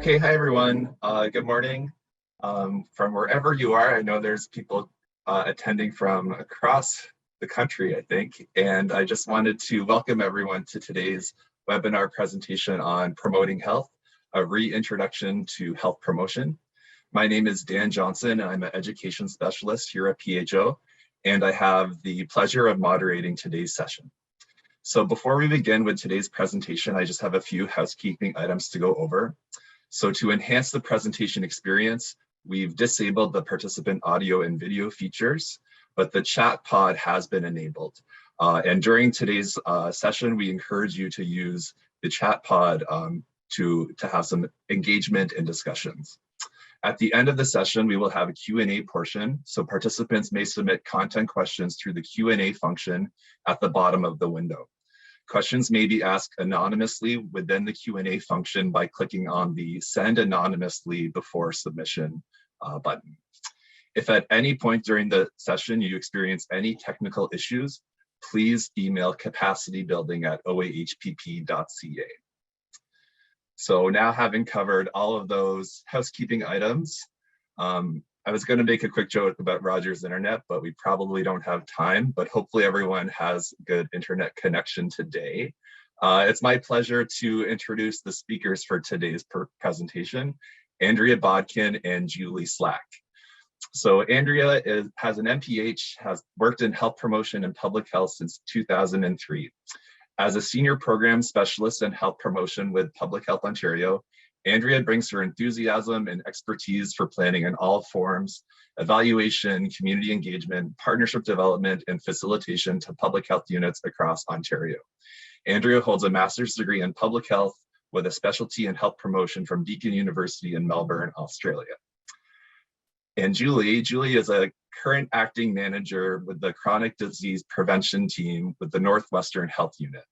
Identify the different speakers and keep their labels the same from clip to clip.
Speaker 1: Okay, hi everyone. Good morning. From wherever you are, I know there's people attending from across the country, I think, and I just wanted to welcome everyone to today's webinar presentation on promoting health, a reintroduction to health promotion. My name is Dan Johnson, and I'm an education specialist here at PHO, and I have the pleasure of moderating today's session. So before we begin with today's presentation, I just have a few housekeeping items to go over. So to enhance the presentation experience, we've disabled the participant audio and video features, but the chat pod has been enabled. And during today's session, we encourage you to use the chat pod to have some engagement and discussions. At the end of the session, we will have a Q&A portion, so participants may submit content questions through the Q&A function at the bottom of the window. Questions may be asked anonymously within the Q&A function by clicking on the Send Anonymously Before Submission button. If at any point during the session you experience any technical issues, please email capacitybuilding@oahpp.ca. So now, having covered all of those housekeeping items, I was going to make a quick joke about Rogers Internet, but we probably don't have time, but hopefully everyone has good internet connection today. It's my pleasure to introduce the speakers for today's presentation, Andrea Bodkin and Julie Slack. So Andrea has an MPH, has worked in health promotion and public health since 2003. As a senior program specialist in health promotion with Public Health Ontario, Andrea brings her enthusiasm and expertise for planning in all forms, evaluation, community engagement, partnership development, and facilitation to public health units across Ontario. Andrea holds a master's degree in public health with a specialty in health promotion from Deakin University in Melbourne, Australia. And Julie is a current acting manager with the chronic disease prevention team with the Northwestern Health Unit.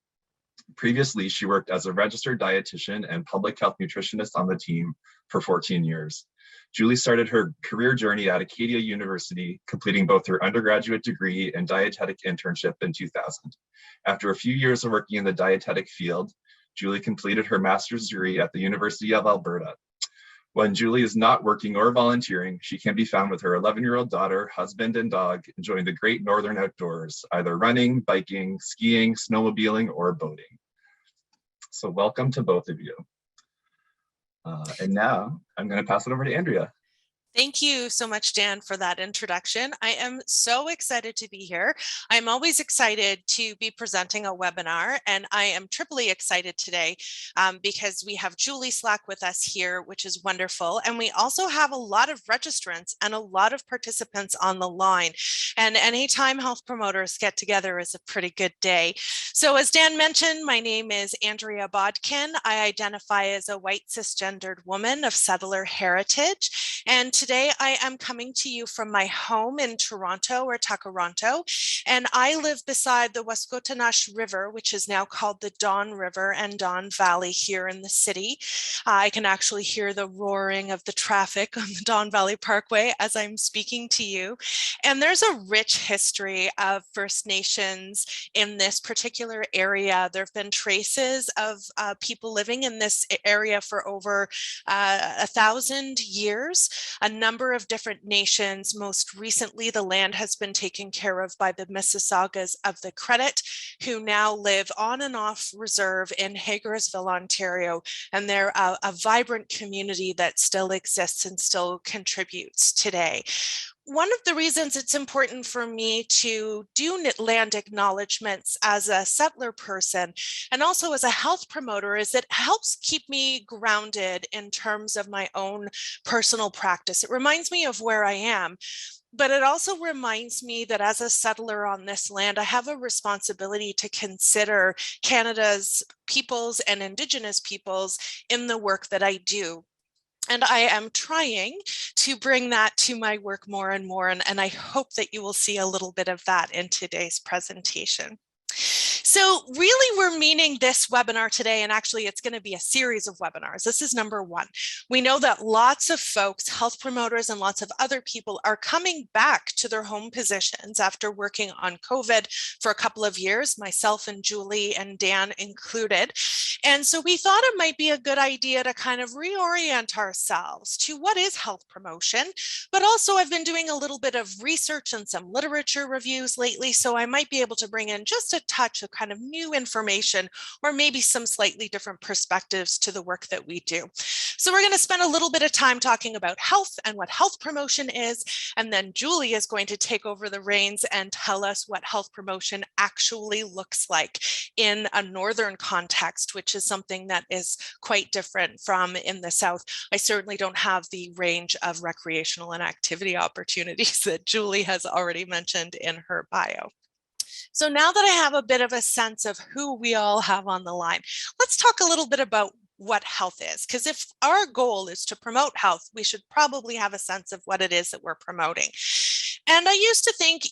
Speaker 1: Previously, she worked as a registered dietitian and public health nutritionist on the team for 14 years. Julie started her career journey at Acadia University, completing both her undergraduate degree and dietetic internship in 2000. After a few years of working in the dietetic field, Julie completed her master's degree at the University of Alberta. When Julie is not working or volunteering, she can be found with her 11-year-old daughter, husband, and dog, enjoying the great northern outdoors, either running, biking, skiing, snowmobiling, or boating. So welcome to both of you. And now I'm going to pass it over to Andrea.
Speaker 2: Thank you so much, Dan, for that introduction. I am so excited to be here. I'm always excited to be presenting a webinar, and I am triply excited today because we have Julie Slack with us here, which is wonderful. And we also have a lot of registrants and a lot of participants on the line. And anytime health promoters get together is a pretty good day. So as Dan mentioned, my name is Andrea Bodkin. I identify as a white cisgendered woman of settler heritage. And today I am coming to you from my home in Toronto, or Takaranto, and I live beside the Wascotanash River, which is now called the Don River and Don Valley here in the city. I can actually hear the roaring of the traffic on the Don Valley Parkway as I'm speaking to you. And there's a rich history of First Nations in this particular area. There have been traces of people living in this area for over 1,000 years. A number of different nations. Most recently, the land has been taken care of by the Mississaugas of the Credit, who now live on and off reserve in Hagersville, Ontario, and they're a vibrant community that still exists and still contributes today. One of the reasons it's important for me to do land acknowledgements as a settler person and also as a health promoter is it helps keep me grounded in terms of my own personal practice. It reminds me of where I am, but it also reminds me that as a settler on this land, I have a responsibility to consider Canada's peoples and Indigenous peoples in the work that I do. And I am trying to bring that to my work more and more, and I hope that you will see a little bit of that in today's presentation. So really, we're meaning this webinar today, and actually it's going to be a series of webinars. This is number one. We know that lots of folks, health promoters, and lots of other people are coming back to their home positions after working on COVID for a couple of years, myself and Julie and Dan included. And so we thought it might be a good idea to kind of reorient ourselves to what is health promotion, but also I've been doing a little bit of research and some literature reviews lately, so I might be able to bring in just a touch of kind of new information or maybe some slightly different perspectives to the work that we do. So we're going to spend a little bit of time talking about health and what health promotion is, and then Julie is going to take over the reins and tell us what health promotion actually looks like in a northern context, which is something that is quite different from in the South. I certainly don't have the range of recreational and activity opportunities that Julie has already mentioned in her bio. So now that I have a bit of a sense of who we all have on the line, let's talk a little bit about what health is, because if our goal is to promote health, we should probably have a sense of what it is that we're promoting. And I used to think,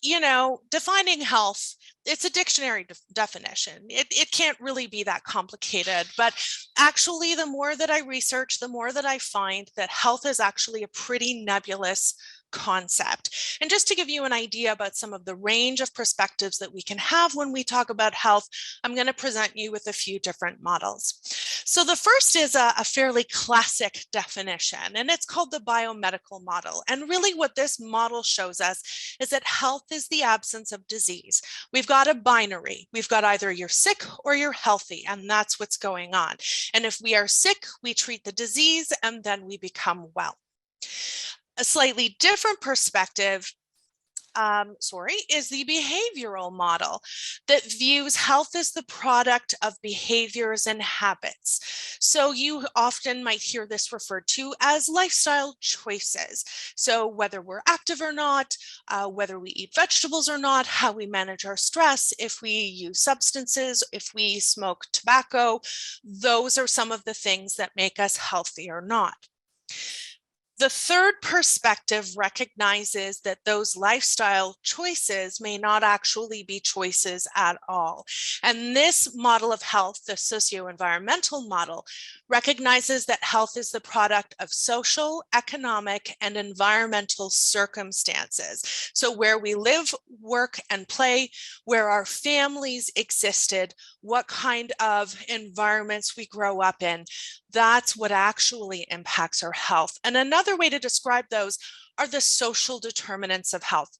Speaker 2: defining health, it's a dictionary definition. It can't really be that complicated, but actually the more that I research, the more that I find that health is actually a pretty nebulous concept. And just to give you an idea about some of the range of perspectives that we can have when we talk about health, I'm going to present you with a few different models. So the first is a fairly classic definition, and it's called the biomedical model. And really what this model shows us is that health is the absence of disease. We've got a binary. We've got either you're sick or you're healthy, and that's what's going on. And if we are sick, we treat the disease and then we become well. A slightly different perspective is the behavioral model that views health as the product of behaviors and habits. So you often might hear this referred to as lifestyle choices. So whether we're active or not, whether we eat vegetables or not, how we manage our stress, if we use substances, if we smoke tobacco, those are some of the things that make us healthy or not. The third perspective recognizes that those lifestyle choices may not actually be choices at all. And this model of health, the socio-environmental model, recognizes that health is the product of social, economic, and environmental circumstances. So where we live, work, and play, where our families existed, what kind of environments we grow up in, that's what actually impacts our health. And another way to describe those are the social determinants of health.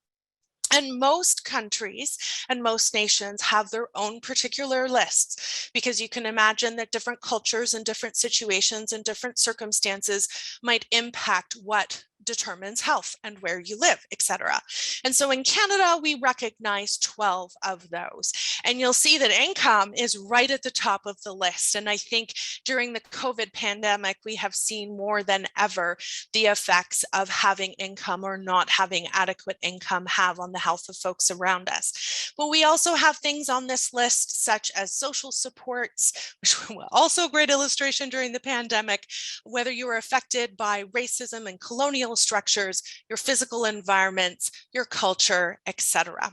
Speaker 2: And most countries and most nations have their own particular lists, because you can imagine that different cultures and different situations and different circumstances might impact what determines health and where you live, etc. And so in Canada, we recognize 12 of those. And you'll see that income is right at the top of the list. And I think during the COVID pandemic, we have seen more than ever the effects of having income or not having adequate income have on the health of folks around us. But we also have things on this list such as social supports, which were also a great illustration during the pandemic, whether you were affected by racism and colonial structures, your physical environments, your culture, etc.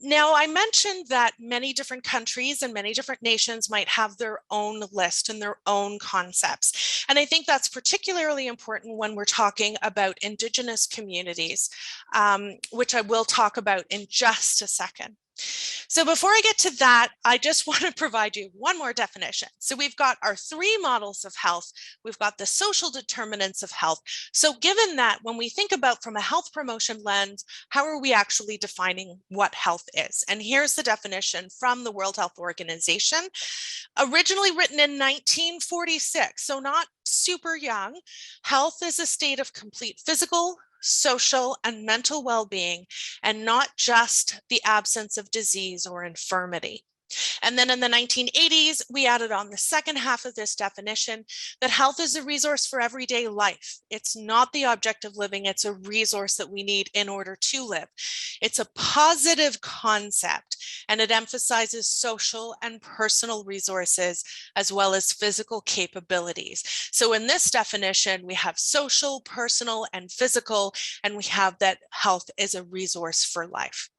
Speaker 2: Now, I mentioned that many different countries and many different nations might have their own list and their own concepts. And I think that's particularly important when we're talking about Indigenous communities, which I will talk about in just a second. So before I get to that, I just want to provide you one more definition. So we've got our three models of health. We've got the social determinants of health. So given that, when we think about from a health promotion lens, how are we actually defining what health is? And here's the definition from the World Health Organization, originally written in 1946, so not super young. Health is a state of complete physical, social, and mental well-being, and not just the absence of disease or infirmity. And then in the 1980s, we added on the second half of this definition, that health is a resource for everyday life. It's not the object of living, it's a resource that we need in order to live. It's a positive concept, and it emphasizes social and personal resources as well as physical capabilities. So in this definition, we have social, personal, and physical, and we have that health is a resource for life.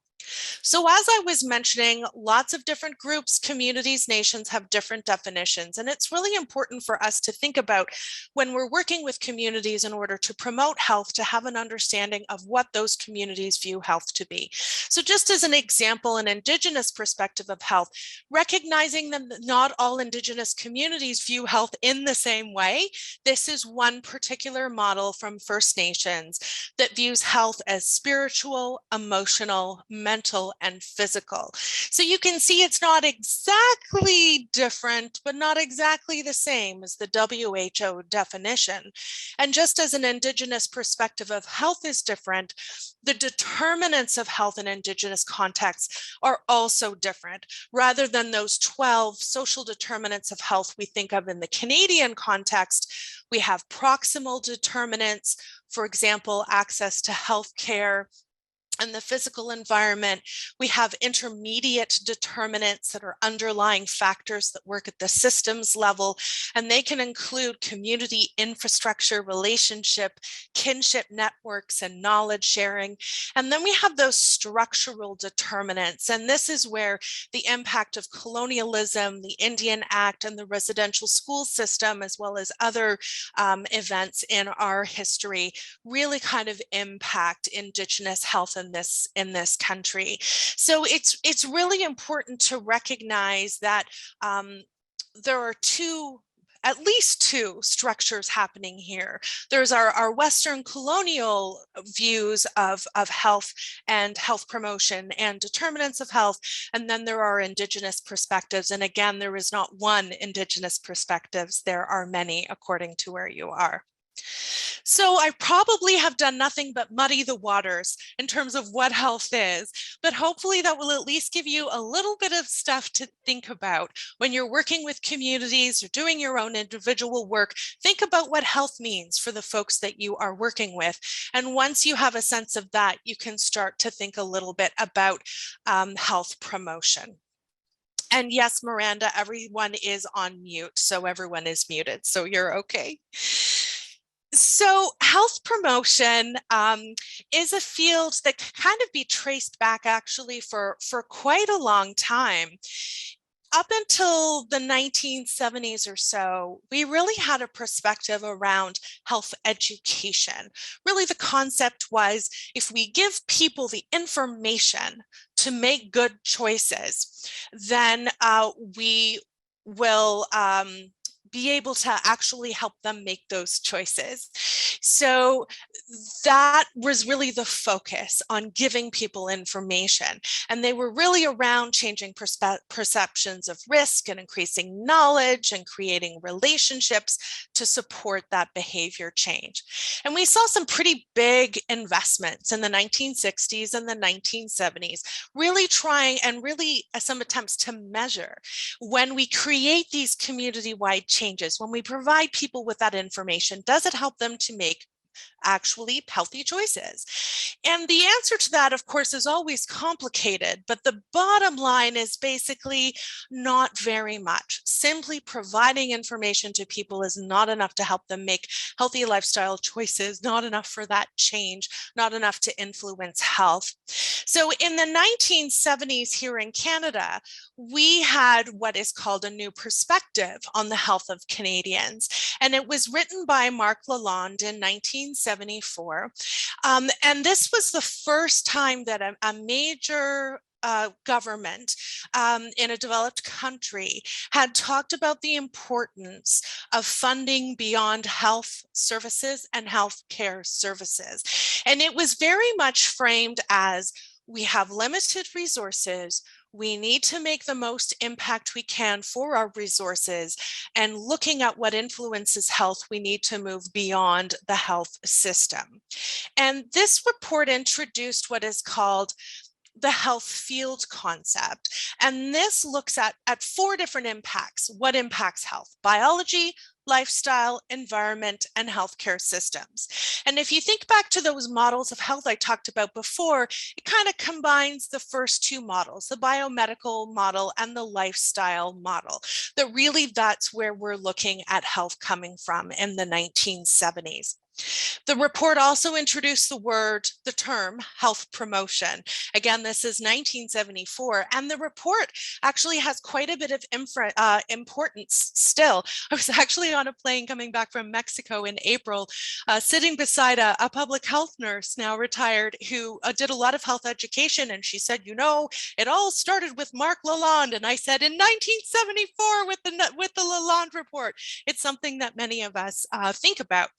Speaker 2: So as I was mentioning, lots of different groups, communities, nations have different definitions. And it's really important for us to think about when we're working with communities in order to promote health, to have an understanding of what those communities view health to be. So just as an example, an Indigenous perspective of health, recognizing that not all Indigenous communities view health in the same way. This is one particular model from First Nations that views health as spiritual, emotional, mental, and physical. So you can see it's not exactly different, but not exactly the same as the WHO definition. And just as an Indigenous perspective of health is different, the determinants of health in Indigenous contexts are also different. Rather than those 12 social determinants of health we think of in the Canadian context, we have proximal determinants, for example, access to health care and the physical environment. We have intermediate determinants that are underlying factors that work at the systems level, and they can include community infrastructure, relationship, kinship networks, and knowledge sharing. And then we have those structural determinants, and this is where the impact of colonialism, the Indian Act, and the residential school system, as well as other events in our history, really kind of impact Indigenous health in this country. So it's really important to recognize that there are at least two structures happening here. There's our Western colonial views of health and health promotion and determinants of health. And then there are Indigenous perspectives. And again, there is not one Indigenous perspectives. There are many according to where you are. So I probably have done nothing but muddy the waters in terms of what health is, but hopefully that will at least give you a little bit of stuff to think about when you're working with communities or doing your own individual work. Think about what health means for the folks that you are working with. And once you have a sense of that, you can start to think a little bit about health promotion. And yes, Miranda, everyone is on mute, so everyone is muted, so you're okay. So health promotion is a field that can kind of be traced back actually for quite a long time. Up until the 1970s or so, we really had a perspective around health education. Really, the concept was if we give people the information to make good choices, then we will be able to actually help them make those choices. So that was really the focus on giving people information. And they were really around changing perceptions of risk and increasing knowledge and creating relationships to support that behavior change. And we saw some pretty big investments in the 1960s and the 1970s, really trying and really some attempts to measure when we create these community-wide changes, when we provide people with that information, does it help them to make actually healthy choices? And the answer to that, of course, is always complicated, but the bottom line is basically not very much. Simply providing information to people is not enough to help them make healthy lifestyle choices, not enough for that change, not enough to influence health. So in the 1970s here in Canada, we had what is called a new perspective on the health of Canadians. And it was written by Marc Lalonde in 1974. And this was the first time that a major government in a developed country had talked about the importance of funding beyond health services and health care services. And it was very much framed as we have limited resources. We need to make the most impact we can for our resources, and looking at what influences health, we need to move beyond the health system. And this report introduced what is called the health field concept. And this looks at four different impacts. What impacts health? Biology, lifestyle, environment, and healthcare systems. And if you think back to those models of health I talked about before, it kind of combines the first two models, the biomedical model and the lifestyle model. That really, that's where we're looking at health coming from in the 1970s. The report also introduced the term health promotion. Again, this is 1974, and the report actually has quite a bit of importance still. I was actually on a plane coming back from Mexico in April, sitting beside a public health nurse, now retired, who did a lot of health education, and she said, you know, it all started with Mark Lalonde, and I said, in 1974 with the Lalonde report. It's something that many of us think about.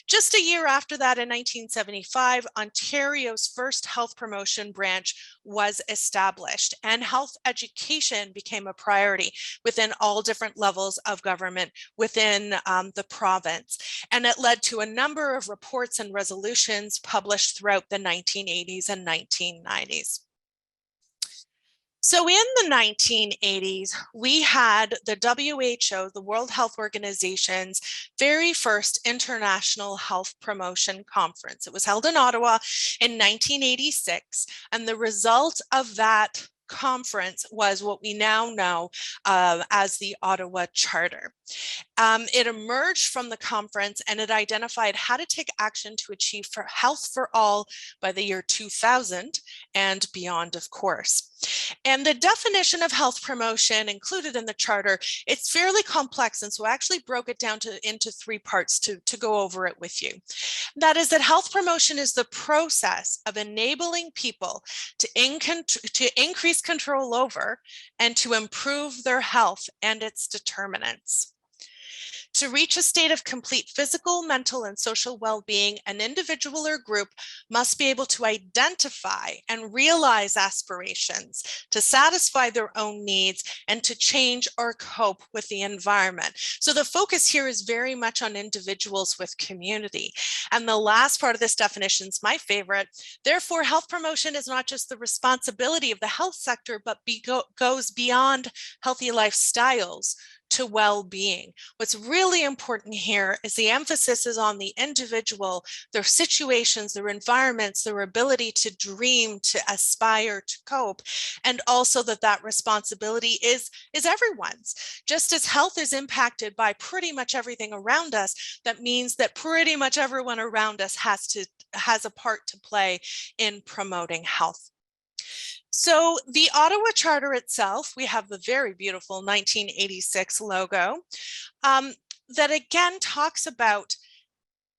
Speaker 2: Just a year after that, in 1975, Ontario's first health promotion branch was established, and health education became a priority within all different levels of government within the province. And it led to a number of reports and resolutions published throughout the 1980s and 1990s. So in the 1980s, we had the WHO, the World Health Organization's very first International Health Promotion Conference. It was held in Ottawa in 1986, and the result of that conference was what we now know as the Ottawa Charter. It emerged from the conference, and it identified how to take action to achieve health for all by the year 2000 and beyond, of course. And the definition of health promotion included in the charter, it's fairly complex, and so I actually broke it down into three parts to go over it with you. That is that health promotion is the process of enabling people to increase control over and to improve their health and its determinants. To reach a state of complete physical, mental, and social well-being, an individual or group must be able to identify and realize aspirations, to satisfy their own needs, and to change or cope with the environment. So the focus here is very much on individuals with community. And the last part of this definition is my favorite. Therefore, health promotion is not just the responsibility of the health sector, but goes beyond healthy lifestyles to well-being. What's really important here is the emphasis is on the individual, their situations, their environments, their ability to dream, to aspire, to cope, and also that responsibility is everyone's. Just as health is impacted by pretty much everything around us, that means that pretty much everyone around us has a part to play in promoting health. So the Ottawa Charter itself, we have the very beautiful 1986 logo that again talks about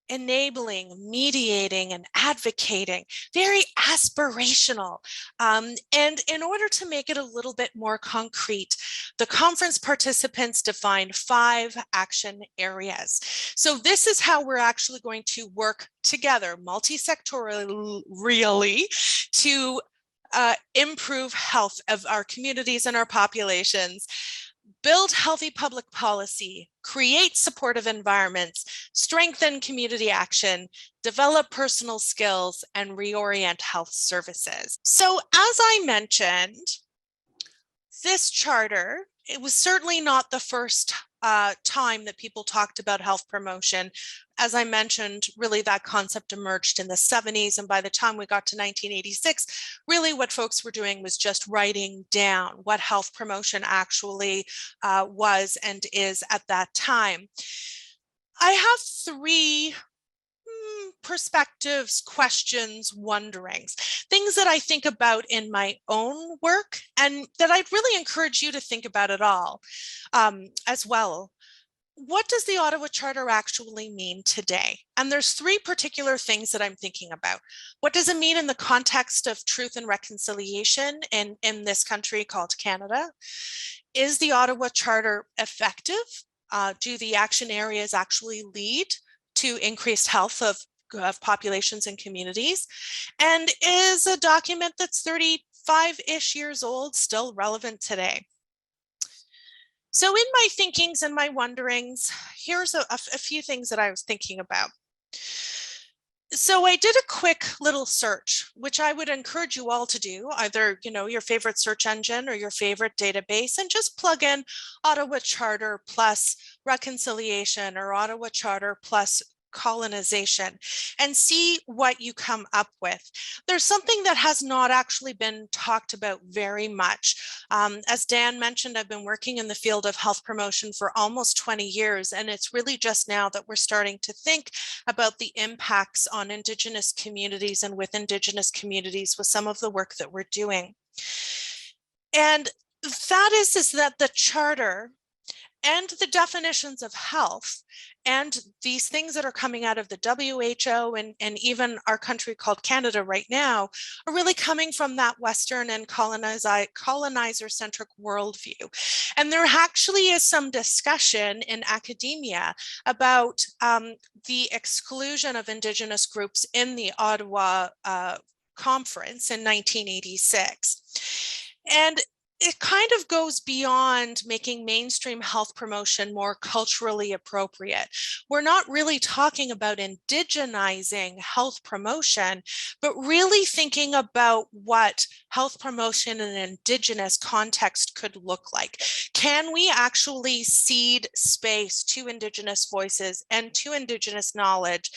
Speaker 2: enabling, mediating, and advocating, very aspirational. And in order to make it a little bit more concrete, the conference participants defined 5 action areas. So this is how we're actually going to work together, multi-sectorially, to improve health of our communities and our populations, build healthy public policy, create supportive environments, strengthen community action, develop personal skills, and reorient health services. So as I mentioned, this charter, it was certainly not the first time that people talked about health promotion. As I mentioned, really that concept emerged in the 70s, and by the time we got to 1986, really what folks were doing was just writing down what health promotion actually was and is at that time. I have 3 perspectives, questions, wonderings, things that I think about in my own work and that I'd really encourage you to think about it all as well. What does the Ottawa Charter actually mean today? And there's 3 particular things that I'm thinking about. What does it mean in the context of truth and reconciliation in this country called Canada? Is the Ottawa Charter effective? Do the action areas actually lead to increased health of populations and communities? And is a document that's 35-ish years old still relevant today? So in my thinkings and my wonderings, here's a few things that I was thinking about. So I did a quick little search, which I would encourage you all to do, either your favorite search engine or your favorite database, and just plug in Ottawa Charter plus reconciliation or Ottawa Charter plus decolonization and see what you come up with. There's something that has not actually been talked about very much. As Dan mentioned, I've been working in the field of health promotion for almost 20 years, and it's really just now that we're starting to think about the impacts on Indigenous communities and with Indigenous communities with some of the work that we're doing. And that is that the Charter and the definitions of health and these things that are coming out of the WHO and even our country called Canada right now are really coming from that Western and colonizer-centric worldview. And there actually is some discussion in academia about the exclusion of Indigenous groups in the Ottawa Conference in 1986. And it kind of goes beyond making mainstream health promotion more culturally appropriate. We're not really talking about indigenizing health promotion, but really thinking about what health promotion in an Indigenous context could look like. Can we actually cede space to Indigenous voices and to Indigenous knowledge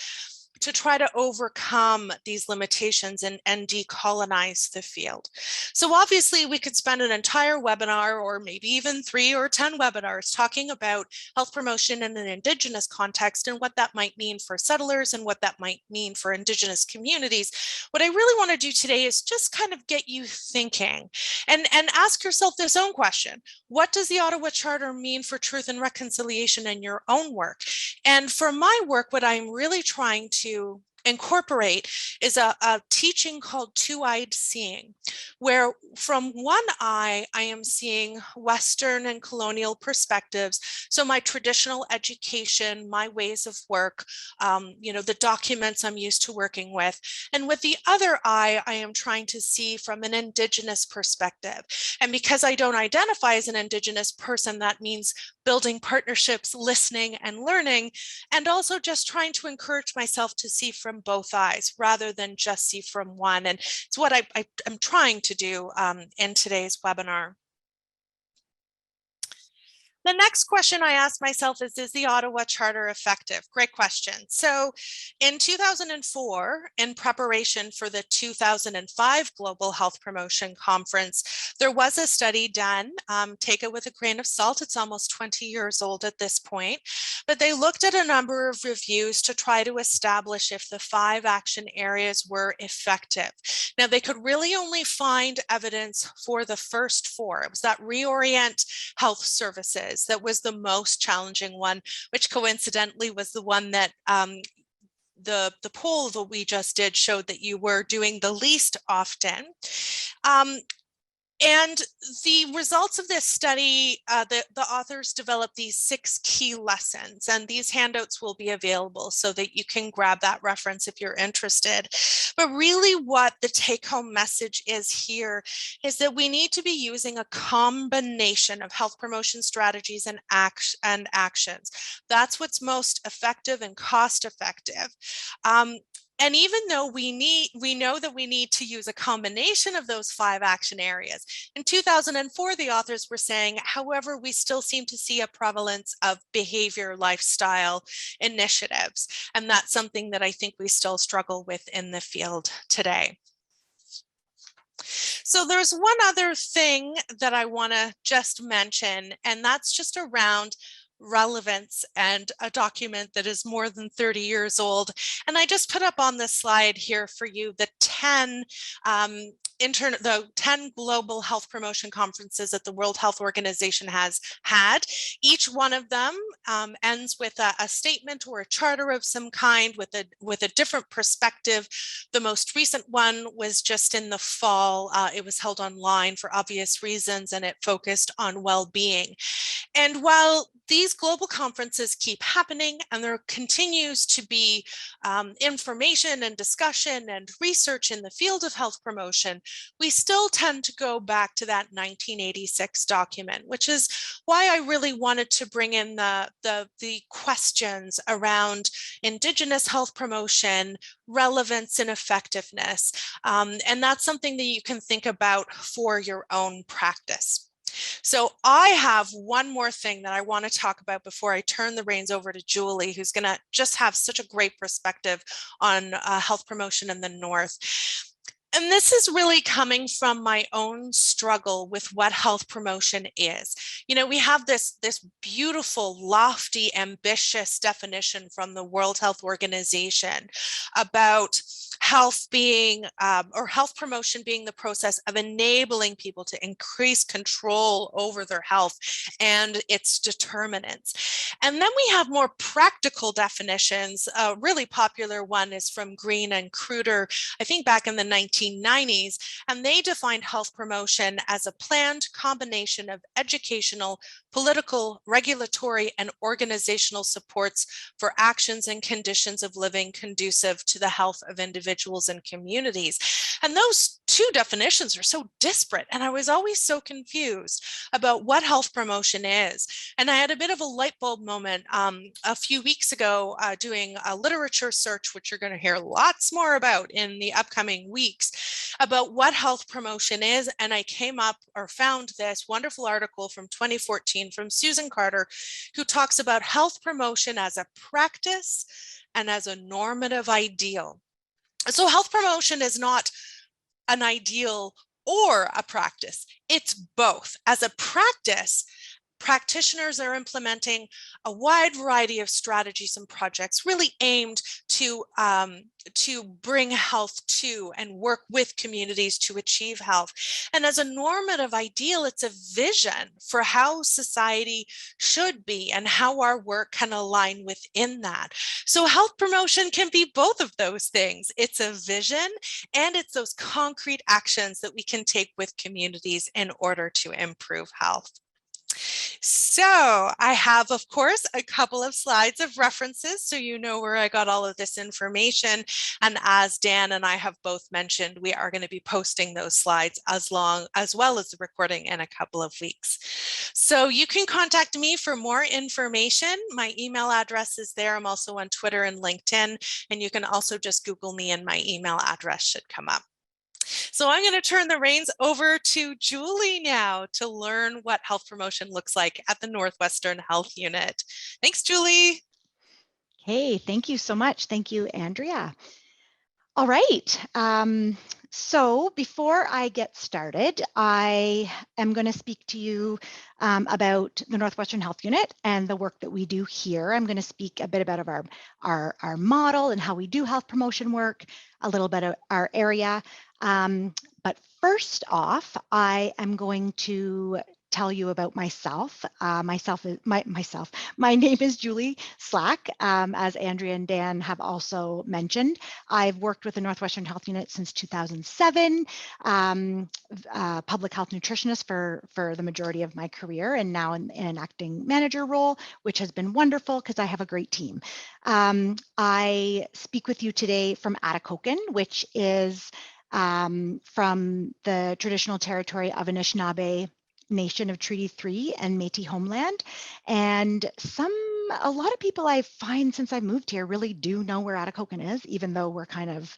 Speaker 2: to try to overcome these limitations and decolonize the field? So obviously we could spend an entire webinar or maybe even 3 or 10 webinars talking about health promotion in an Indigenous context and what that might mean for settlers and what that might mean for Indigenous communities. What I really want to do today is just kind of get you thinking and ask yourself this own question. What does the Ottawa Charter mean for truth and reconciliation in your own work? And for my work, what I'm really trying to incorporate is a teaching called two-eyed seeing, where from one eye I am seeing Western and colonial perspectives. So my traditional education, my ways of work, the documents I'm used to working with. And with the other eye, I am trying to see from an Indigenous perspective. And because I don't identify as an Indigenous person, that means building partnerships, listening and learning, and also just trying to encourage myself to see from both eyes rather than just see from one. And it's what I'm trying to do in today's webinar. The next question I asked myself is the Ottawa Charter effective? Great question. So in 2004, in preparation for the 2005 Global Health Promotion Conference, there was a study done, take it with a grain of salt, it's almost 20 years old at this point, but they looked at a number of reviews to try to establish if the 5 action areas were effective. Now they could really only find evidence for the first 4. It was that reorient health services that was the most challenging one, which coincidentally was the one that the poll that we just did showed that you were doing the least often. And the results of this study, the authors developed these 6 key lessons, and these handouts will be available so that you can grab that reference if you're interested. But really what the take-home message is here is that we need to be using a combination of health promotion strategies and actions. That's what's most effective and cost effective. And even though we know that we need to use a combination of those 5 action areas, in 2004, the authors were saying, however, we still seem to see a prevalence of behavior lifestyle initiatives. And that's something that I think we still struggle with in the field today. So there's one other thing that I want to just mention, and that's just around relevance and a document that is more than 30 years old. And I just put up on this slide here for you the 10 global health promotion conferences that the World Health Organization has had. Each one of them ends with a statement or a charter of some kind with a different perspective. The most recent one was just in the fall. It was held online for obvious reasons, and it focused on well-being. And while these global conferences keep happening and there continues to be information and discussion and research in the field of health promotion, we still tend to go back to that 1986 document, which is why I really wanted to bring in the questions around Indigenous health promotion, relevance and effectiveness. And that's something that you can think about for your own practice. So I have one more thing that I want to talk about before I turn the reins over to Julie, who's going to just have such a great perspective on health promotion in the North. And this is really coming from my own struggle with what health promotion is. You know, we have this beautiful, lofty, ambitious definition from the World Health Organization about health being, or health promotion being the process of enabling people to increase control over their health and its determinants. And then we have more practical definitions. A really popular one is from Green and Kruder, I think back in the 1990s, and they defined health promotion as a planned combination of educational, political, regulatory, and organizational supports for actions and conditions of living conducive to the health of individuals and communities. And those two definitions are so disparate, and I was always so confused about what health promotion is. And I had a bit of a light bulb moment a few weeks ago doing a literature search, which you're going to hear lots more about in the upcoming weeks, about what health promotion is. And I came up or found this wonderful article from 2014 from Susan Carter, who talks about health promotion as a practice and as a normative ideal. So health promotion is not an ideal or a practice. It's both. As a practice, practitioners are implementing a wide variety of strategies and projects really aimed to bring health to and work with communities to achieve health. And as a normative ideal, it's a vision for how society should be and how our work can align within that. So health promotion can be both of those things. It's a vision and it's those concrete actions that we can take with communities in order to improve health. So I have, of course, a couple of slides of references so you know where I got all of this information. And as Dan and I have both mentioned, we are going to be posting those slides as well as the recording in a couple of weeks. So you can contact me for more information. My email address is there. I'm also on Twitter and LinkedIn, and you can also just Google me and my email address should come up. So I'm going to turn the reins over to Julie now to learn what health promotion looks like at the Northwestern Health Unit. Thanks, Julie.
Speaker 3: Hey, thank you so much. Thank you, Andrea. All right. So before I get started, I am going to speak to you about the Northwestern Health Unit and the work that we do here. I'm going to speak a bit about our model and how we do health promotion work, a little bit of our area. But first off, I am going to tell you about myself. My name is Julie Slack, as Andrea and Dan have also mentioned. I've worked with the Northwestern Health Unit since 2007, public health nutritionist for the majority of my career, and now in an acting manager role, which has been wonderful because I have a great team. I speak with you today from Atikokan, which is from the traditional territory of Anishinaabe Nation of Treaty 3 and Métis homeland. And a lot of people I find since I moved here really do know where Atikokan is, even though we're kind of,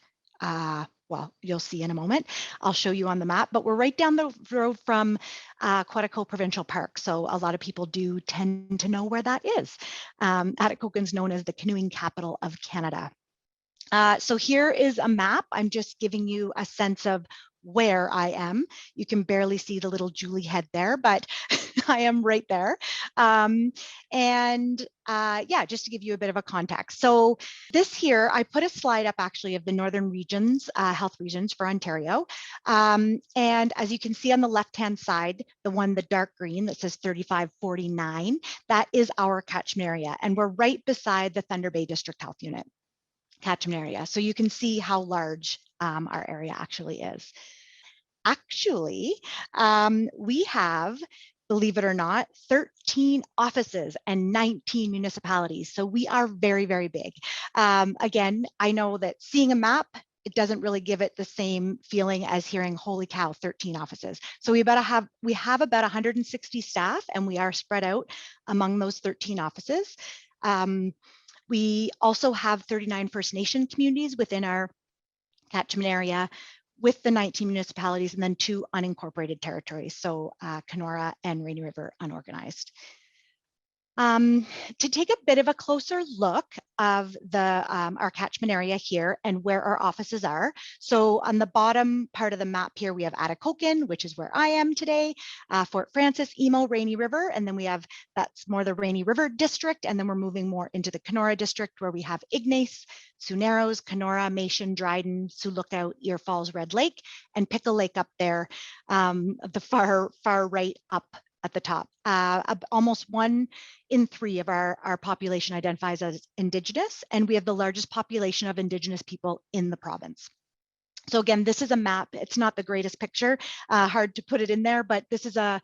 Speaker 3: well, you'll see in a moment. I'll show you on the map, but we're right down the road from Quetico Provincial Park. So a lot of people do tend to know where that is. Atikokan's known as the canoeing capital of Canada. So here is a map. I'm just giving you a sense of where I am. You can barely see the little Julie head there, but I am right there. Yeah, just to give you a bit of a context. So this here, I put a slide up actually of the northern regions, health regions for Ontario. And as you can see on the left-hand side, the dark green that says 3549, that is our catchment area. And we're right beside the Thunder Bay District Health Unit catchment area. So you can see how large our area actually is. Actually, we have, believe it or not, 13 offices and 19 municipalities. So we are very, very big. Again, I know that seeing a map, it doesn't really give it the same feeling as hearing, holy cow, 13 offices. So we have about 160 staff, and we are spread out among those 13 offices. We also have 39 First Nation communities within our catchment area. with the 19 municipalities and then 2 unincorporated territories, so Kenora and Rainy River unorganized. To take a bit of a closer look of our catchment area here and where our offices are. So on the bottom part of the map here, we have Atikokan, which is where I am today, Fort Francis, Emo, Rainy River, and then we have, that's more the Rainy River district, and then we're moving more into the Kenora district where we have Ignace, Sioux Narrows, Kenora, Mayshon, Dryden, Sioux Lookout, Ear Falls, Red Lake, and Pickle Lake up there, the far right up at the top. Almost 1 in 3 of our population identifies as Indigenous, and we have the largest population of Indigenous people in the province. So again, this is a map. It's not the greatest picture, hard to put it in there, but this is a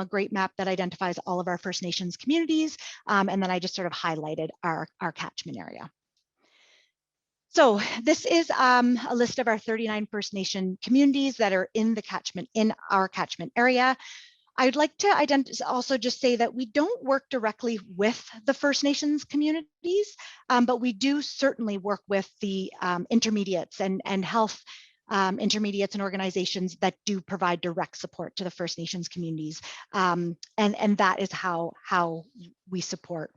Speaker 3: great map that identifies all of our First Nations communities. And then I just sort of highlighted our catchment area. So this is a list of our 39 First Nation communities that are in our catchment area. I'd like to also just say that we don't work directly with the First Nations communities, but we do certainly work with the intermediates and health intermediates and organizations that do provide direct support to the First Nations communities. And that is how we support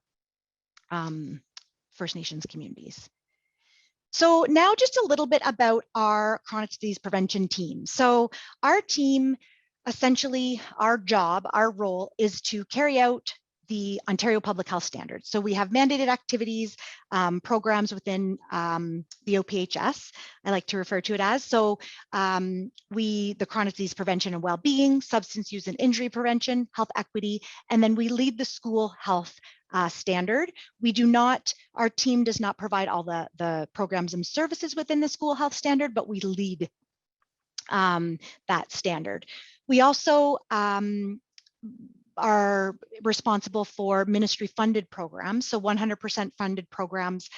Speaker 3: First Nations communities. So now just a little bit about our chronic disease prevention team. So our team, essentially, our role is to carry out the Ontario Public Health Standards. So we have mandated activities, programs within the OPHS, I like to refer to it as. So the chronic disease prevention and well-being, substance use and injury prevention, health equity, and then we lead the school health standard. Our team does not provide all the programs and services within the school health standard, but we lead that standard. We also are responsible for ministry funded programs, so 100% funded programs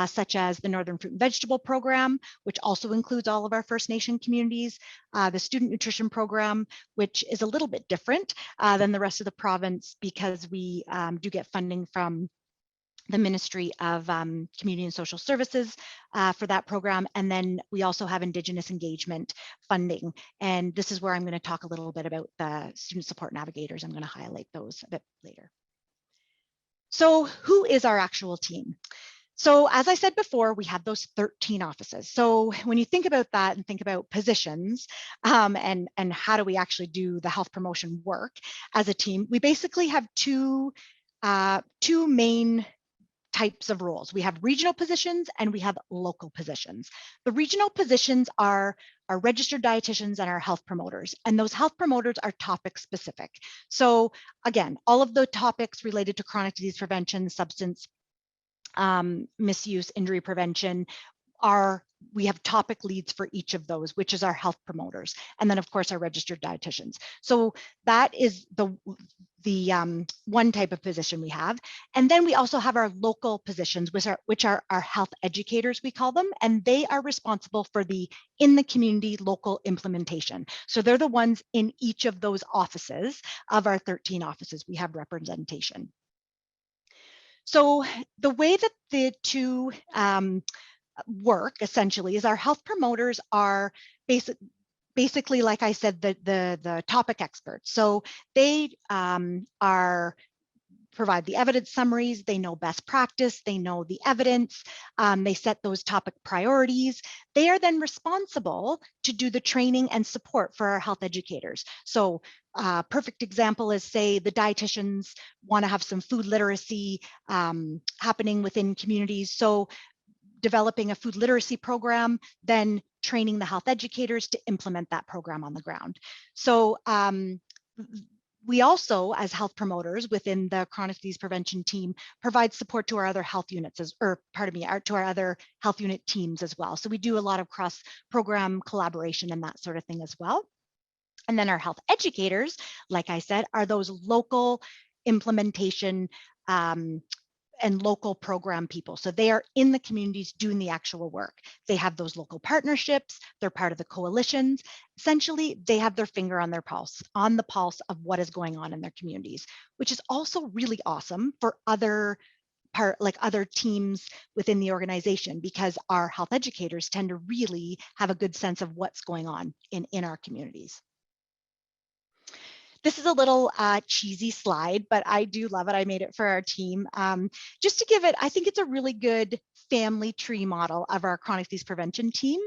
Speaker 3: such as the Northern Fruit and Vegetable Program, which also includes all of our First Nation communities, the Student Nutrition Program, which is a little bit different than the rest of the province because we do get funding from the Ministry of Community and Social Services for that program. And then we also have Indigenous engagement funding. And this is where I'm going to talk a little bit about the student support navigators. I'm going to highlight those a bit later. So who is our actual team? So as I said before, we have those 13 offices. So when you think about that and think about positions and how do we actually do the health promotion work as a team, we basically have two main types of roles. We have regional positions and we have local positions. The regional positions are our registered dietitians and our health promoters, and those health promoters are topic specific. So again, all of the topics related to chronic disease prevention, substance misuse, injury prevention, we have topic leads for each of those, which is our health promoters, and then of course our registered dietitians. So that is the one type of position we have. And then we also have our local positions, which are our health educators, we call them, and they are responsible for the in the community local implementation. So they're the ones in each of those offices. Of our 13 offices, we have representation. So the way that the two work essentially is our health promoters are basically, like I said, the topic experts. So they provide the evidence summaries, they know best practice, they know the evidence, they set those topic priorities. They are then responsible to do the training and support for our health educators. So perfect example is, say, the dietitians want to have some food literacy happening within communities. So developing a food literacy program, then training the health educators to implement that program on the ground. So we also, as health promoters within the chronic disease prevention team, provide support to our other health units, to our other health unit teams as well. So we do a lot of cross-program collaboration and that sort of thing as well. And then our health educators, like I said, are those local implementation and local program people. So they are in the communities doing the actual work. They have those local partnerships, they're part of the coalitions. Essentially, they have their finger on the pulse of what is going on in their communities, which is also really awesome for other other teams within the organization, because our health educators tend to really have a good sense of what's going on in our communities. This is a little cheesy slide, but I do love it. I made it for our team. Just to give it, I think it's a really good family tree model of our chronic disease prevention team,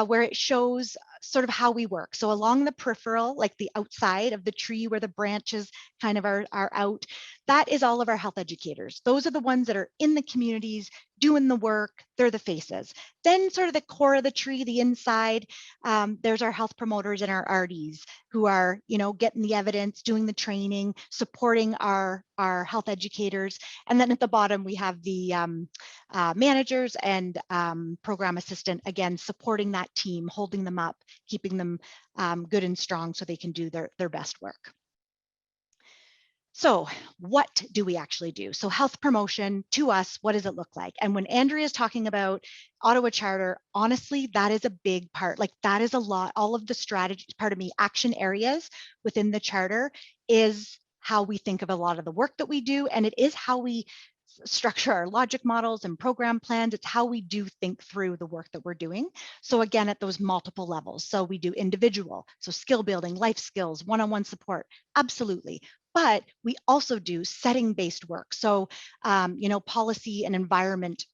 Speaker 3: where it shows sort of how we work. So along the peripheral, like the outside of the tree where the branches kind of are out, that is all of our health educators. Those are the ones that are in the communities doing the work. They're the faces. Then sort of the core of the tree, the inside, there's our health promoters and our RDs who are, getting the evidence, doing the training, supporting our health educators. And then at the bottom, we have the managers and program assistant, again, supporting that team, holding them up, keeping them good and strong so they can do their best work. So what do we actually do? So health promotion to us, what does it look like? And when Andrea is talking about Ottawa Charter, honestly, that is a big part. Like that is a lot, all of the strategy, action areas within the charter is how we think of a lot of the work that we do. And it is how we structure our logic models and program plans. It's how we do think through the work that we're doing. So again, at those multiple levels. So we do individual, so skill building, life skills, one-on-one support, absolutely. But we also do setting-based work. So, policy and environment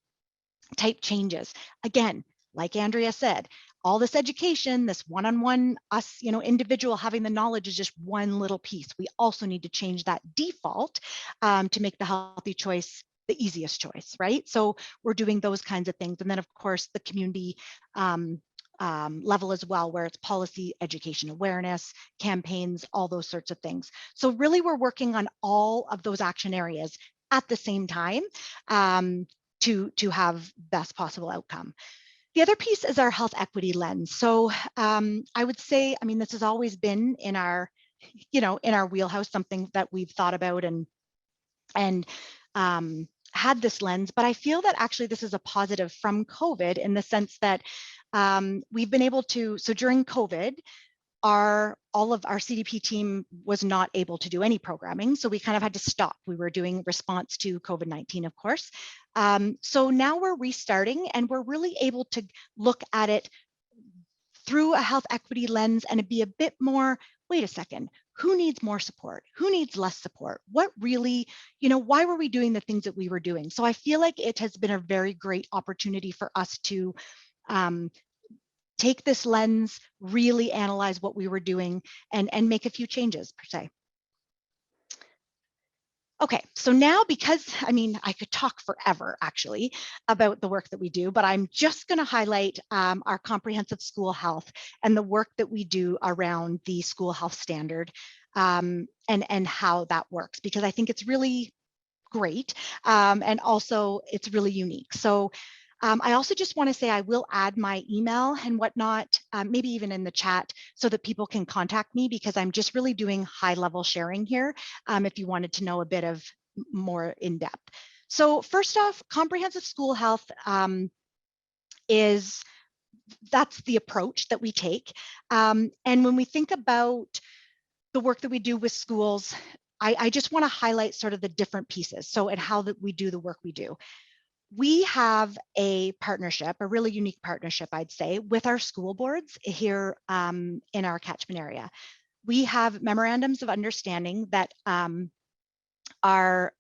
Speaker 3: type changes. Again, like Andrea said, all this education, this one-on-one, us, individual having the knowledge is just one little piece. We also need to change that default to make the healthy choice the easiest choice, right? So we're doing those kinds of things. And then of course, the community level as well, where it's policy, education, awareness, campaigns, all those sorts of things. So really we're working on all of those action areas at the same time to have best possible outcome. The other piece is our health equity lens. So I would say, this has always been in our, in our wheelhouse, something that we've thought about and had this lens, but I feel that actually this is a positive from COVID in the sense that we've been able to, so during COVID, all of our CDP team was not able to do any programming. So we kind of had to stop. We were doing response to COVID-19, of course. So now we're restarting and we're really able to look at it through a health equity lens and be a bit more, wait a second, who needs more support? Who needs less support? What really, why were we doing the things that we were doing? So I feel like it has been a very great opportunity for us to take this lens, really analyze what we were doing and make a few changes per se. Okay, so now because, I could talk forever actually about the work that we do, but I'm just gonna highlight our comprehensive school health and the work that we do around the school health standard and how that works, because I think it's really great and also it's really unique. So I also just want to say I will add my email and whatnot, maybe even in the chat so that people can contact me, because I'm just really doing high level sharing here if you wanted to know a bit of more in depth. So first off, comprehensive school health that's the approach that we take. And when we think about the work that we do with schools, I just want to highlight sort of the different pieces. So and how that we do the work we do. We have a partnership, a really unique partnership, I'd say, with our school boards here in our catchment area. We have memorandums of understanding that are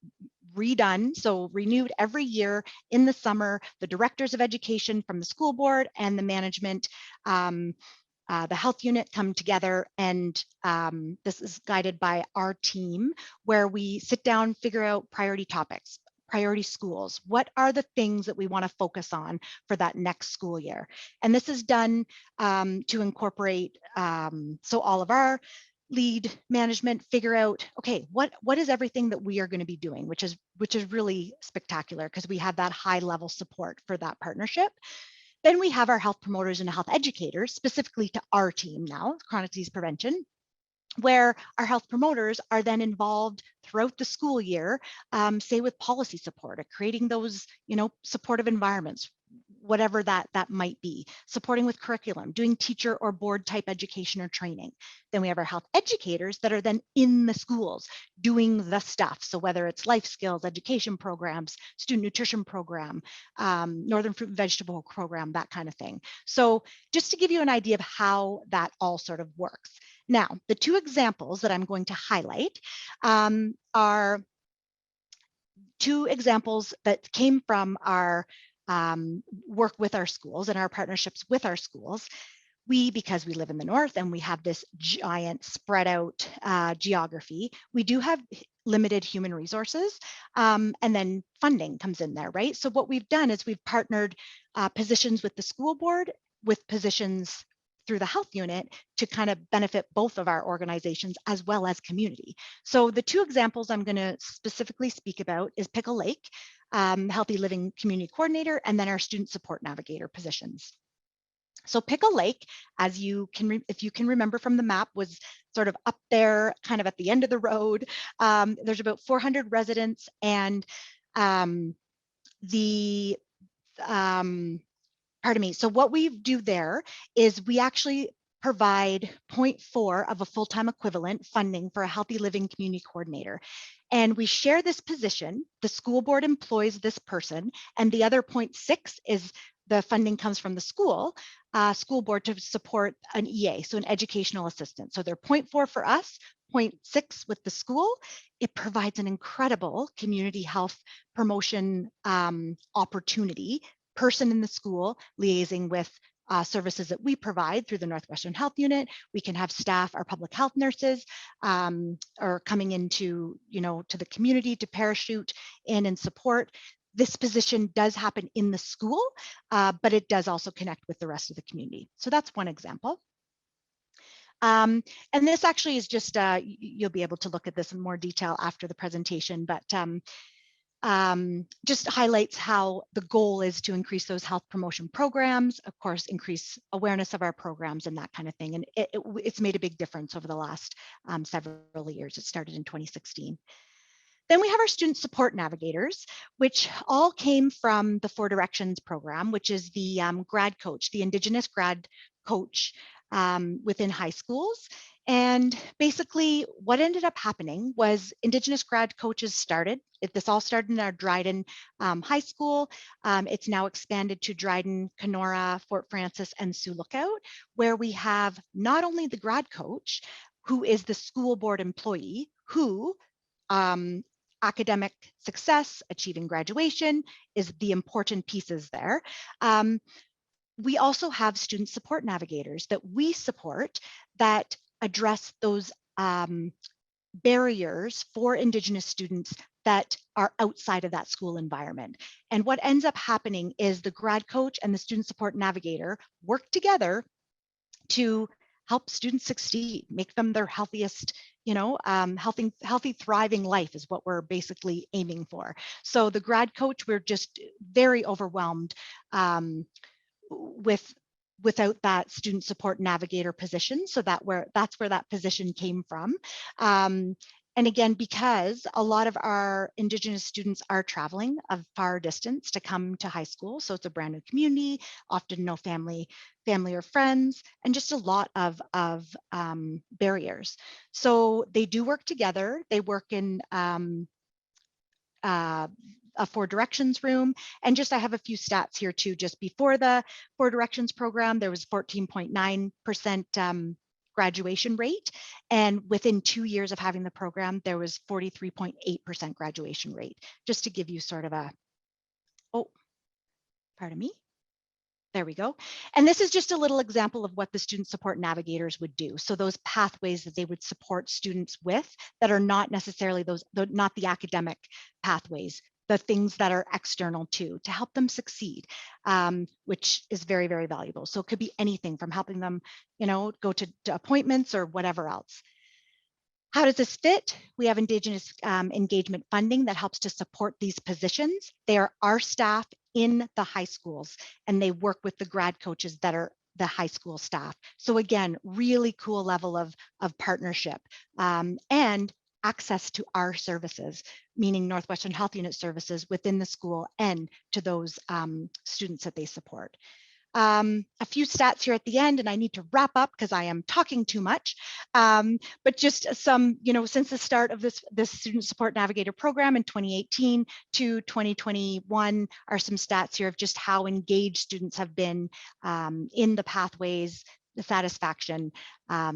Speaker 3: redone, so renewed every year in the summer. The directors of education from the school board and the management, the health unit come together, and this is guided by our team, where we sit down, figure out priority topics, priority schools. What are the things that we want to focus on for that next school year? And this is done to incorporate, so all of our lead management figure out, okay, what is everything that we are going to be doing, which is really spectacular because we have that high level support for that partnership. Then we have our health promoters and health educators, specifically to our team now, chronic disease prevention, where our health promoters are then involved throughout the school year, say with policy support, or creating those, supportive environments, whatever that might be, supporting with curriculum, doing teacher or board type education or training. Then we have our health educators that are then in the schools doing the stuff. So whether it's life skills, education programs, student nutrition program, northern fruit and vegetable program, that kind of thing. So just to give you an idea of how that all sort of works. Now, the two examples that I'm going to highlight are two examples that came from our work with our schools and our partnerships with our schools. Because we live in the north and we have this giant spread out geography, we do have limited human resources, and then funding comes in there, right? So what we've done is we've partnered positions with the school board with positions through the health unit to kind of benefit both of our organizations as well as community. So the two examples I'm going to specifically speak about is Pickle Lake, Healthy Living Community Coordinator, and then our Student Support Navigator positions. So Pickle Lake, as you can, if you can remember from the map, was sort of up there, kind of at the end of the road. There's about 400 residents, and pardon me. So what we do there is we actually provide 0.4 of a full-time equivalent funding for a Healthy Living Community Coordinator. And we share this position. The school board employs this person, and the other 0.6 is the funding comes from the school board to support an EA, so an educational assistant. So they're 0.4 for us, 0.6 with the school. It provides an incredible community health promotion opportunity. Person in the school liaising with services that we provide through the Northwestern Health Unit. We can have staff, our public health nurses, are coming into, to the community to parachute in and support. This position does happen in the school, but it does also connect with the rest of the community. So that's one example. And this actually is just, you'll be able to look at this in more detail after the presentation, but just highlights how the goal is to increase those health promotion programs, of course, increase awareness of our programs and that kind of thing. And it's made a big difference over the last several years. It started in 2016. Then we have our student support navigators, which all came from the 4 Directions program, which is the grad coach, the Indigenous grad coach within high schools. And basically what ended up happening was Indigenous grad coaches started. This all started in our Dryden High School. It's now expanded to Dryden, Kenora, Fort Francis, and Sioux Lookout, where we have not only the grad coach, who is the school board employee, who academic success, achieving graduation is the important pieces there. We also have student support navigators that we support that address those barriers for Indigenous students that are outside of that school environment. And what ends up happening is the grad coach and the student support navigator work together to help students succeed, make them their healthiest, healthy, thriving life is what we're basically aiming for. So the grad coach, we're just very overwhelmed without that student support navigator position. So that's where that position came from. And again, because a lot of our Indigenous students are traveling a far distance to come to high school, so it's a brand new community, often no family or friends, and just a lot of barriers. So they do work together. They work in a 4 Directions room. And just, I have a few stats here too. Just before the 4 Directions program, there was 14.9% graduation rate. And within 2 years of having the program, there was 43.8% graduation rate, just to give you sort of a, oh, pardon me. There we go. And this is just a little example of what the student support navigators would do. So those pathways that they would support students with that are not necessarily not the academic pathways, the things that are external to help them succeed, which is very, very valuable. So it could be anything from helping them, go to appointments or whatever else. How does this fit? We have Indigenous engagement funding that helps to support these positions. They are our staff in the high schools, and they work with the grad coaches that are the high school staff. So again, really cool level of partnership. And access to our services, meaning Northwestern Health Unit services within the school and to those students that they support. A few stats here at the end, and I need to wrap up because I am talking too much. But just some, since the start of this Student Support Navigator program in 2018 to 2021 are some stats here of just how engaged students have been in the pathways, the satisfaction.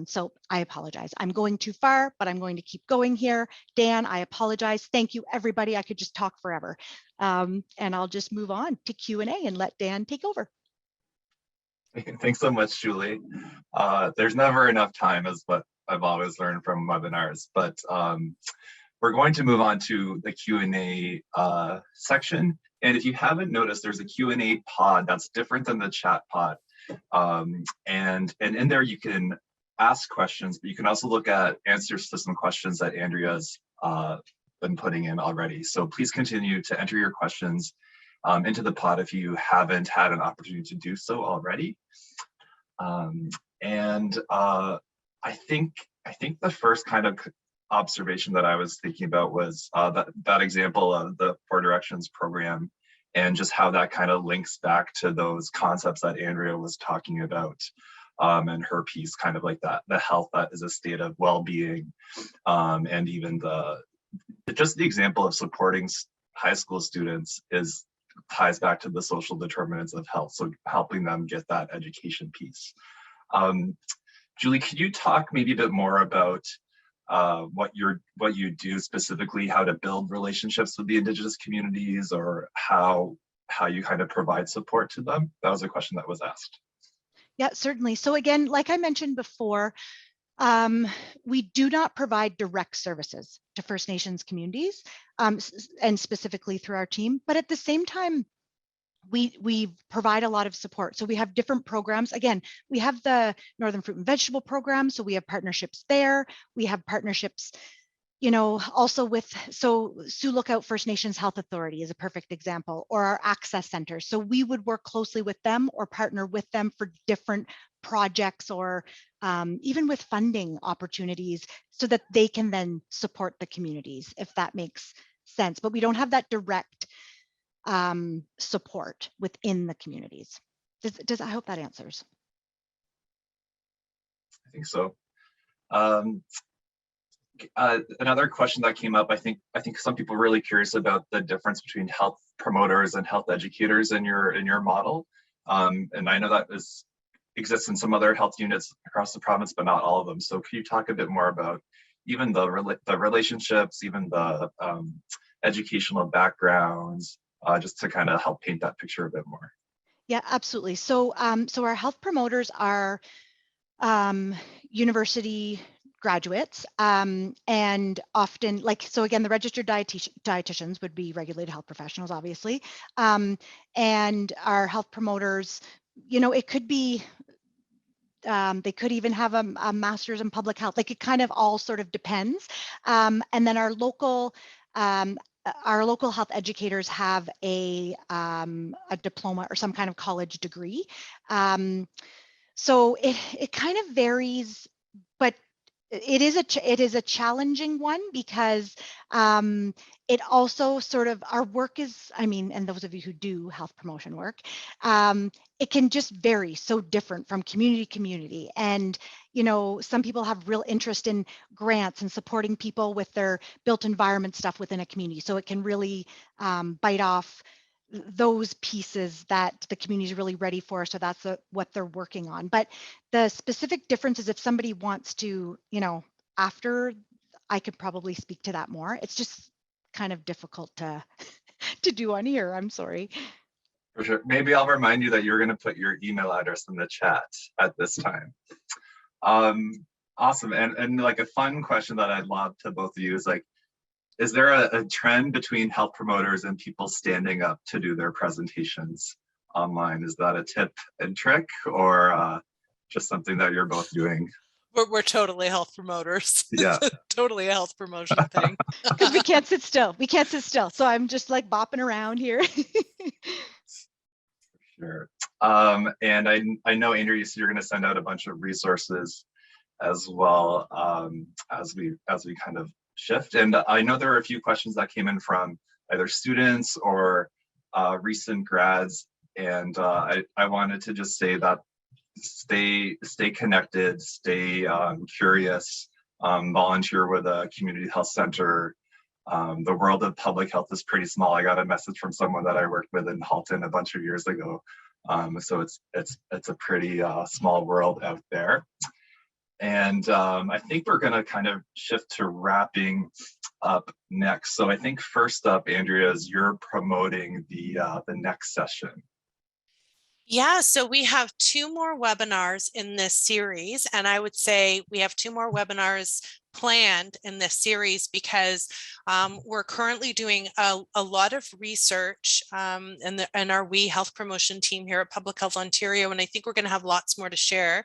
Speaker 3: So I apologize. I'm going too far, but I'm going to keep going here. Dan, I apologize. Thank you, everybody. I could just talk forever. And I'll just move on to Q&A and let Dan take over.
Speaker 1: Thanks so much, Julie. There's never enough time, is what I've always learned from webinars, but we're going to move on to the Q&A section. And if you haven't noticed, there's a Q&A pod that's different than the chat pod. And in there you can ask questions, but you can also look at answers to some questions that Andrea's been putting in already. So please continue to enter your questions into the pod if you haven't had an opportunity to do so already. I think the first kind of observation that I was thinking about was that example of the 4 Directions program and just how that kind of links back to those concepts that Andrea was talking about in her piece, kind of like that, the health that is a state of well-being, and even just the example of supporting high school students ties back to the social determinants of health, so helping them get that education piece. Julie, could you talk maybe a bit more about what you do specifically, how to build relationships with the Indigenous communities, or how you kind of provide support to them? That was a question that was asked.
Speaker 3: Yeah, certainly. So again, like I mentioned before, we do not provide direct services to First Nations communities, and specifically through our team, but at the same time, we provide a lot of support. So we have different programs. Again, we have the Northern Fruit and Vegetable Program, so we have partnerships there. We have partnerships, also with, so Sioux Lookout First Nations Health Authority is a perfect example, or our access centers. So we would work closely with them or partner with them for different projects, or even with funding opportunities, so that they can then support the communities, if that makes sense. But we don't have that direct support within the communities. I hope that answers.
Speaker 1: I think so. Another question that came up, I think some people are really curious about the difference between health promoters and health educators in your model. And I know that exists in some other health units across the province, but not all of them. So can you talk a bit more about even the relationships, even the educational backgrounds, just to kind of help paint that picture a bit more?
Speaker 3: Yeah, absolutely. So our health promoters are university graduates, and often, so again, the registered dietitians would be regulated health professionals, obviously, and our health promoters, it could be, they could even have a master's in public health. It kind of all sort of depends. And then our local health educators have a diploma or some kind of college degree. So it kind of varies, but it is a challenging one, because it also sort of, our work is, and those of you who do health promotion work, it can just vary so different from community to community. And, some people have real interest in grants and supporting people with their built environment stuff within a community. So it can really bite off those pieces that the community is really ready for. So that's what they're working on. But the specific difference is, if somebody wants to, after, I could probably speak to that more. It's just kind of difficult to do on here. I'm sorry.
Speaker 1: For sure. Maybe I'll remind you that you're going to put your email address in the chat at this time. Awesome. And like a fun question that I'd lob to both of you is there a trend between health promoters and people standing up to do their presentations online? Is that a tip and trick, or just something that you're both doing?
Speaker 2: We're totally health promoters.
Speaker 1: Yeah.
Speaker 2: Totally a health promotion thing.
Speaker 3: Because we can't sit still. We can't sit still. So I'm just like bopping around here.
Speaker 1: Sure. And I know, Andrea, you said you're going to send out a bunch of resources as well, as we kind of shift. And I know there are a few questions that came in from either students or recent grads. And I wanted to just say that stay connected, stay curious, volunteer with a community health center. The world of public health is pretty small. I got a message from someone that I worked with in Halton a bunch of years ago. So it's a pretty small world out there. And I think we're going to kind of shift to wrapping up next. So I think first up, Andrea, is you're promoting the next session.
Speaker 2: Yeah, so we have 2 more webinars in this series, and I would say we have 2 more webinars planned in this series because we're currently doing a lot of research in our We Health Promotion team here at Public Health Ontario, and I think we're going to have lots more to share.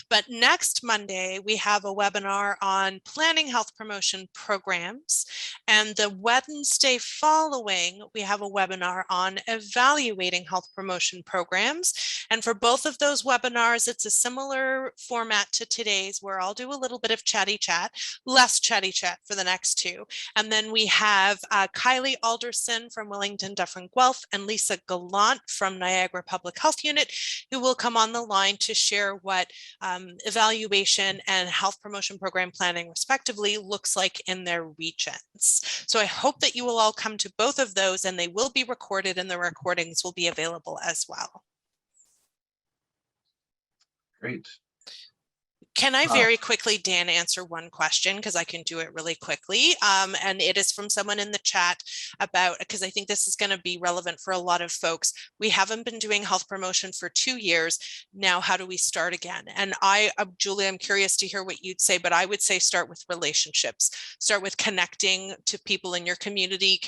Speaker 2: But next Monday, we have a webinar on planning health promotion programs, and the Wednesday following, we have a webinar on evaluating health promotion programs. And for both of those webinars, it's a similar format to today's, where I'll do a little bit of chatty chat, less chatty chat for the next 2. And then we have Kylie Alderson from Wellington Dufferin Guelph and Lisa Gallant from Niagara Public Health Unit, who will come on the line to share what evaluation and health promotion program planning respectively looks like in their regions. So I hope that you will all come to both of those, and they will be recorded and the recordings will be available as well.
Speaker 1: Great.
Speaker 2: Can I very quickly, Dan, answer one question, because I can do it really quickly? And it is from someone in the chat about, because I think this is going to be relevant for a lot of folks. We haven't been doing health promotion for 2 years. Now, how do we start again? And Julie, I'm curious to hear what you'd say, but I would say start with relationships. Start with connecting to people in your community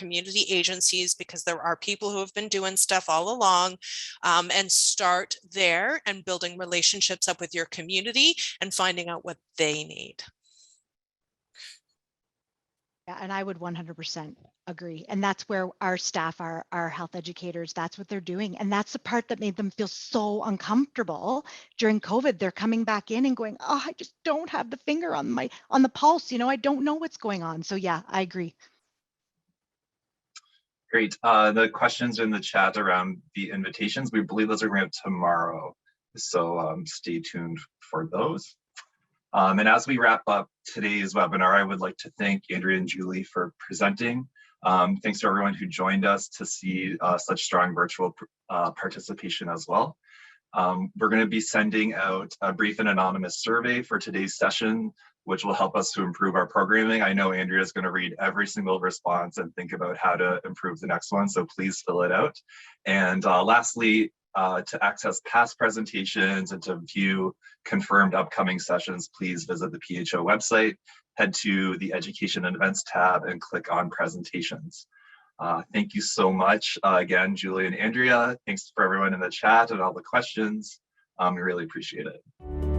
Speaker 2: agencies, because there are people who have been doing stuff all along, and start there and building relationships up with your community and finding out what they need.
Speaker 3: Yeah, and I would 100% agree. And that's where our staff, our health educators, that's what they're doing. And that's the part that made them feel so uncomfortable during COVID. They're coming back in and going, oh, I just don't have the finger on the pulse. You know, I don't know what's going on. So yeah, I agree.
Speaker 1: Great. The questions in the chat around the invitations, we believe those are going to tomorrow. So stay tuned for those. And as we wrap up today's webinar, I would like to thank Andrea and Julie for presenting. Thanks to everyone who joined us to see such strong virtual participation as well. We're going to be sending out a brief and anonymous survey for today's session, which will help us to improve our programming. I know Andrea is going to read every single response and think about how to improve the next one, so please fill it out. And lastly, to access past presentations and to view confirmed upcoming sessions, please visit the PHO website, head to the Education and Events tab, and click on Presentations. Thank you so much again, Julie and Andrea. Thanks for everyone in the chat and all the questions. We really appreciate it.